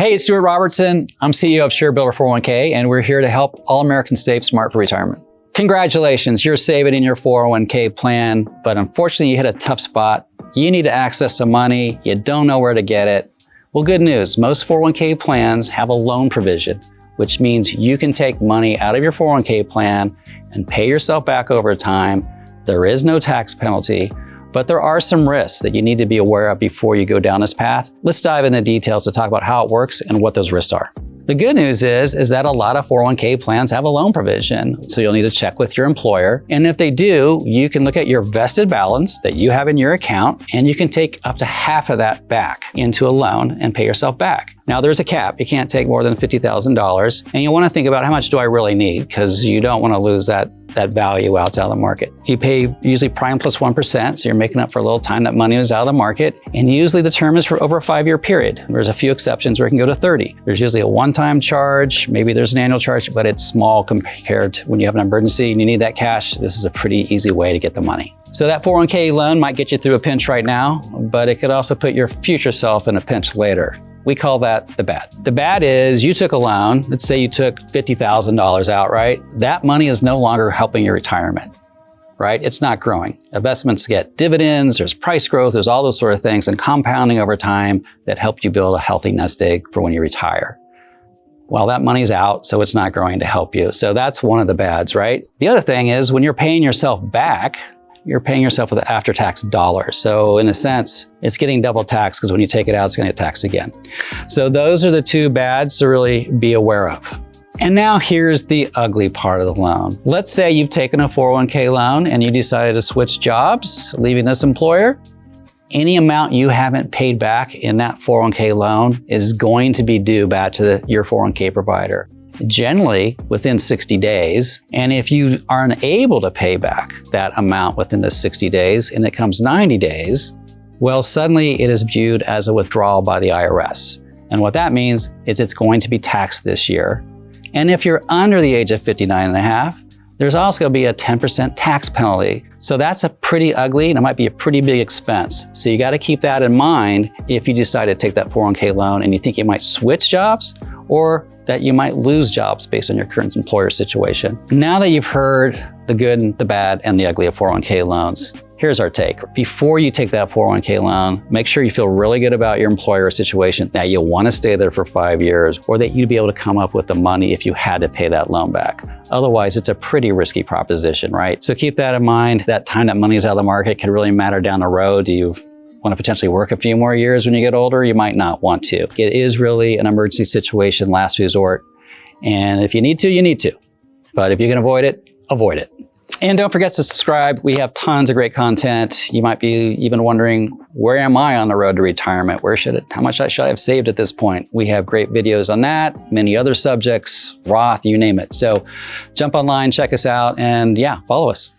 Hey, it's Stuart Robertson. I'm CEO of ShareBuilder 401k, and we're here to help all Americans save smart for retirement. Congratulations, you're saving in your 401k plan, but unfortunately you hit a tough spot. You need to access some money, you don't know where to get it. Well, good news, most 401k plans have a loan provision, which means you can take money out of your 401k plan and pay yourself back over time. There is no tax penalty, but there are some risks that you need to be aware of before you go down this path. Let's dive into details to talk about how it works and what those risks are. The good news is that a lot of 401k plans have a loan provision, so you'll need to check with your employer. And if they do, you can look at your vested balance that you have in your account, and you can take up to half of that back into a loan and pay yourself back. Now there's a cap. You can't take more than $50,000, and you want to think about how much do I really need, because you don't want to lose that value outside the market. You pay usually prime plus 1%, so you're making up for a little time that money is out of the market, and usually the term is for over a 5-year period. There's a few exceptions where it can go to 30. There's usually a one-time charge, maybe there's an annual charge, but it's small compared to when you have an emergency and you need that cash. This is a pretty easy way to get the money. So that 401k loan might get you through a pinch right now, but it could also put your future self in a pinch later. We call that the bad. The bad is you took a loan. Let's say you took $50,000 outright. That money is no longer helping your retirement, right? It's not growing. Investments get dividends, there's price growth, there's all those sort of things and compounding over time that help you build a healthy nest egg for when you retire. Well, that money's out, so it's not growing to help you. So that's one of the bads, right? The other thing is when you're paying yourself back, you're paying yourself with an after-tax dollar. So in a sense, it's getting double taxed because when you take it out, it's going to get taxed again. So those are the two bads to really be aware of. And now here's the ugly part of the loan. Let's say you've taken a 401k loan and you decided to switch jobs, leaving this employer. Any amount you haven't paid back in that 401k loan is going to be due back to your 401k provider, generally within 60 days. And if you aren't able to pay back that amount within the 60 days and it comes 90 days, well, suddenly it is viewed as a withdrawal by the IRS. And what that means is it's going to be taxed this year. And if you're under the age of 59 and a half, there's also going to be a 10% tax penalty. So that's a pretty ugly, and it might be a pretty big expense. So you got to keep that in mind if you decide to take that 401k loan and you think you might switch jobs or that you might lose jobs based on your current employer situation. Now that you've heard the good, the bad, and the ugly of 401k loans, here's our take. Before you take that 401k loan, make sure you feel really good about your employer situation, that you want to stay there for 5 years, or that you'd be able to come up with the money if you had to pay that loan back. Otherwise, it's a pretty risky proposition, right? So keep that in mind. That time that money is out of the market can really matter down the road. Do you want to potentially work a few more years when you get older? You might not want to. It is really an emergency situation, last resort. And if you need to, you need to. But if you can avoid it, avoid it. And don't forget to subscribe. We have tons of great content. You might be even wondering, where am I on the road to retirement? How much should I have saved at this point? We have great videos on that, many other subjects, Roth, you name it. So jump online, check us out, and yeah, follow us.